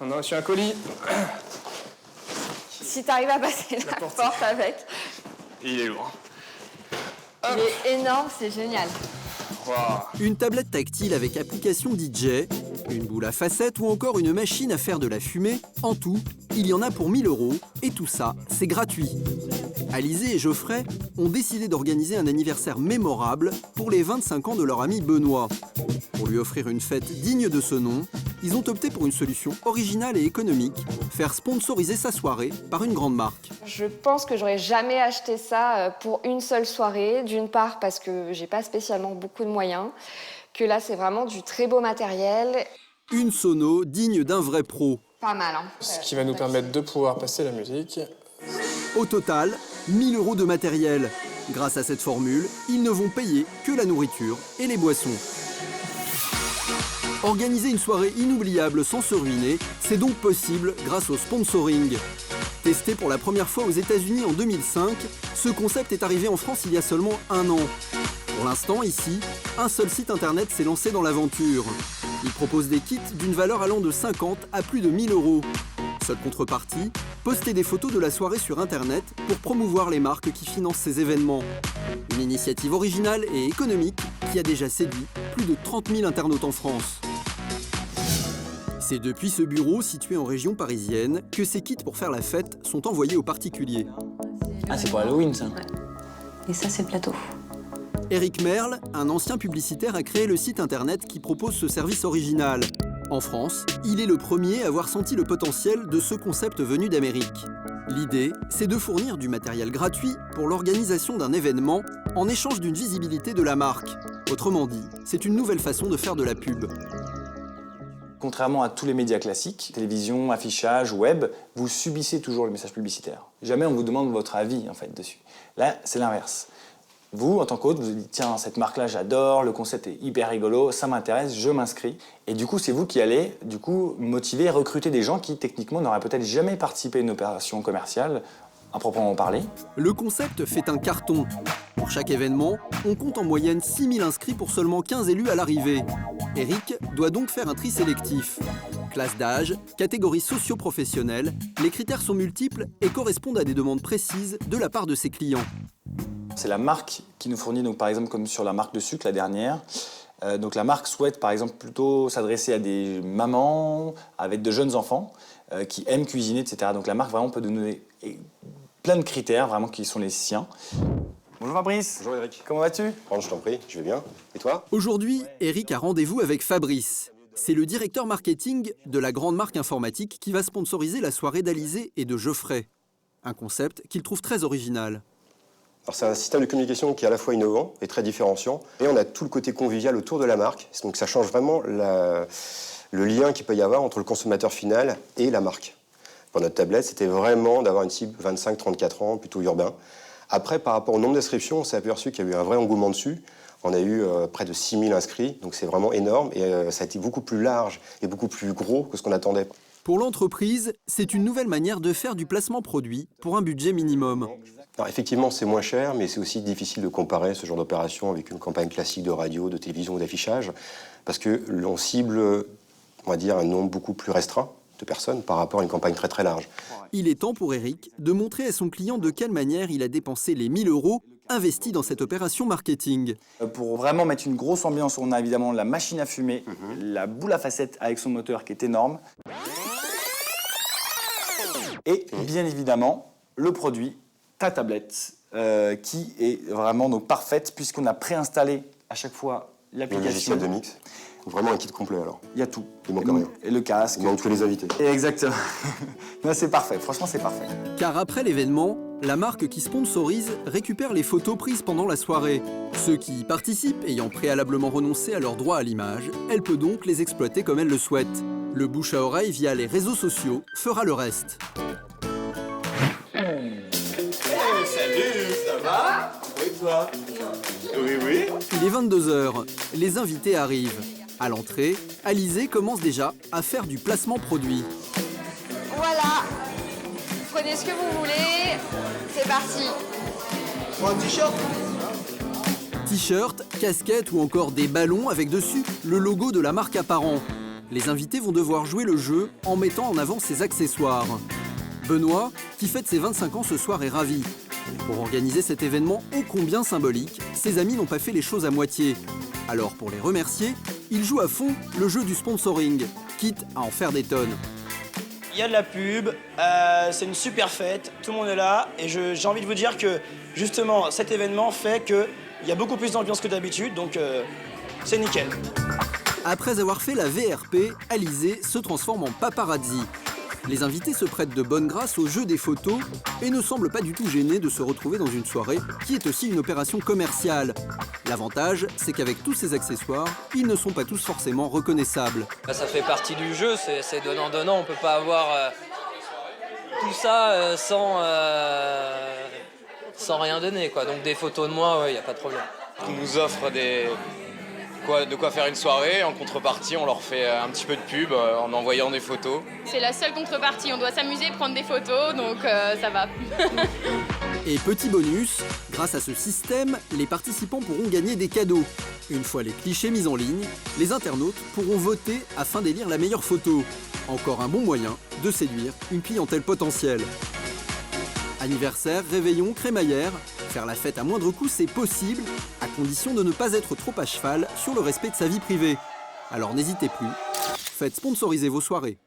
On a reçu un colis. Si t'arrives à passer la porte avec. Et il est lourd. Il est énorme, c'est génial. Wow. Une tablette tactile avec application DJ, une boule à facettes ou encore une machine à faire de la fumée. En tout, il y en a pour 1 000 € et tout ça, c'est gratuit. Alizé et Geoffrey ont décidé d'organiser un anniversaire mémorable pour les 25 ans de leur ami Benoît. Pour lui offrir une fête digne de ce nom, ils ont opté pour une solution originale et économique, faire sponsoriser sa soirée par une grande marque. Je pense que j'aurais jamais acheté ça pour une seule soirée. D'une part parce que j'ai pas spécialement beaucoup de moyens, que là c'est vraiment du très beau matériel. Une sono digne d'un vrai pro. Pas mal, hein. Ce qui va nous permettre de pouvoir passer la musique. Au total, 1 000 € de matériel. Grâce à cette formule, ils ne vont payer que la nourriture et les boissons. Organiser une soirée inoubliable sans se ruiner, c'est donc possible grâce au sponsoring. Testé pour la première fois aux États-Unis en 2005, ce concept est arrivé en France il y a seulement 1 an. Pour l'instant, ici, un seul site internet s'est lancé dans l'aventure. Il propose des kits d'une valeur allant de 50 à plus de 1 000 €. Seule contrepartie, poster des photos de la soirée sur internet pour promouvoir les marques qui financent ces événements. Une initiative originale et économique qui a déjà séduit plus de 30 000 internautes en France. C'est depuis ce bureau, situé en région parisienne, que ces kits pour faire la fête sont envoyés aux particuliers. Ah, c'est pour Halloween, ça. Ouais. Et ça, c'est le plateau. Éric Merle, un ancien publicitaire, a créé le site internet qui propose ce service original. En France, il est le premier à avoir senti le potentiel de ce concept venu d'Amérique. L'idée, c'est de fournir du matériel gratuit pour l'organisation d'un événement en échange d'une visibilité de la marque. Autrement dit, c'est une nouvelle façon de faire de la pub. Contrairement à tous les médias classiques, télévision, affichage, web, vous subissez toujours le message publicitaire. Jamais on vous demande votre avis en fait dessus. Là, c'est l'inverse. Vous, en tant qu'hôte, vous vous dites tiens, cette marque-là, j'adore, le concept est hyper rigolo, ça m'intéresse, je m'inscris. Et du coup, c'est vous qui allez motiver, recruter des gens qui, techniquement, n'auraient peut-être jamais participé à une opération commerciale, à proprement parler. Le concept fait un carton. Pour chaque événement, on compte en moyenne 6 000 inscrits pour seulement 15 élus à l'arrivée. Eric doit donc faire un tri sélectif. Classe d'âge, catégorie socio-professionnelle, les critères sont multiples et correspondent à des demandes précises de la part de ses clients. C'est la marque qui nous fournit, donc, par exemple, comme sur la marque de sucre, la dernière. Donc la marque souhaite, par exemple, plutôt s'adresser à des mamans avec de jeunes enfants qui aiment cuisiner, etc. Donc la marque vraiment peut donner plein de critères vraiment qui sont les siens. Bonjour Fabrice. Bonjour Eric. Comment vas-tu? Je t'en prie, je vais bien. Et toi? Aujourd'hui, Eric a rendez-vous avec Fabrice. C'est le directeur marketing de la grande marque informatique qui va sponsoriser la soirée d'Alizé et de Geoffrey. Un concept qu'il trouve très original. Alors c'est un système de communication qui est à la fois innovant et très différenciant. Et on a tout le côté convivial autour de la marque. Donc ça change vraiment le lien qu'il peut y avoir entre le consommateur final et la marque. Pour notre tablette, c'était vraiment d'avoir une cible 25-34 ans, plutôt urbain. Après, par rapport au nombre d'inscriptions, on s'est aperçu qu'il y a eu un vrai engouement dessus. On a eu près de 6 000 inscrits, donc c'est vraiment énorme. Et ça a été beaucoup plus large et beaucoup plus gros que ce qu'on attendait. Pour l'entreprise, c'est une nouvelle manière de faire du placement produit pour un budget minimum. Alors effectivement, c'est moins cher, mais c'est aussi difficile de comparer ce genre d'opération avec une campagne classique de radio, de télévision ou d'affichage, parce que l'on cible, on va dire, un nombre beaucoup plus restreint de personnes par rapport à une campagne très très large. Il est temps pour Eric de montrer à son client de quelle manière il a dépensé les 1 000 € investis dans cette opération marketing. Pour vraiment mettre une grosse ambiance, on a évidemment la machine à fumer, la boule à facettes avec son moteur qui est énorme. Et bien évidemment, le produit, ta tablette, qui est vraiment donc parfaite puisqu'on a préinstallé à chaque fois Le l'application. logiciel de mix. Vraiment un kit complet alors. Il y a tout. Il manque rien. Et le casque. Il manque que les invités. Exactement. Non, c'est parfait, franchement c'est parfait. Car après l'événement, la marque qui sponsorise récupère les photos prises pendant la soirée. Ceux qui y participent ayant préalablement renoncé à leur droit à l'image, elle peut donc les exploiter comme elle le souhaite. Le bouche à oreille via les réseaux sociaux fera le reste. Salut, ça va? Oui, toi? Oui. Il est 22 h. Les invités arrivent. À l'entrée, Alizé commence déjà à faire du placement produit. Voilà. Prenez ce que vous voulez. C'est parti. Pour un t-shirt? T-shirt, casquette ou encore des ballons avec dessus le logo de la marque apparent. Les invités vont devoir jouer le jeu en mettant en avant ses accessoires. Benoît, qui fête ses 25 ans ce soir, est ravi. Pour organiser cet événement ô combien symbolique, ses amis n'ont pas fait les choses à moitié. Alors pour les remercier, il joue à fond le jeu du sponsoring, quitte à en faire des tonnes. Il y a de la pub, c'est une super fête, tout le monde est là et j'ai envie de vous dire que justement cet événement fait qu'il y a beaucoup plus d'ambiance que d'habitude, donc c'est nickel. Après avoir fait la VRP, Alizé se transforme en paparazzi. Les invités se prêtent de bonne grâce au jeu des photos et ne semblent pas du tout gênés de se retrouver dans une soirée qui est aussi une opération commerciale. L'avantage, c'est qu'avec tous ces accessoires, ils ne sont pas tous forcément reconnaissables. Ça fait partie du jeu, c'est donnant-donnant, on peut pas avoir tout ça sans rien donner, quoi. Donc des photos de moi, il n'y a pas de problème. On nous offre de quoi faire une soirée. En contrepartie, on leur fait un petit peu de pub en envoyant des photos. C'est la seule contrepartie. On doit s'amuser, prendre des photos, donc ça va. Et petit bonus, grâce à ce système, les participants pourront gagner des cadeaux. Une fois les clichés mis en ligne, les internautes pourront voter afin d'élire la meilleure photo. Encore un bon moyen de séduire une clientèle potentielle. Anniversaire, réveillon, crémaillère, faire la fête à moindre coût, c'est possible, à condition de ne pas être trop à cheval sur le respect de sa vie privée. Alors n'hésitez plus, faites sponsoriser vos soirées.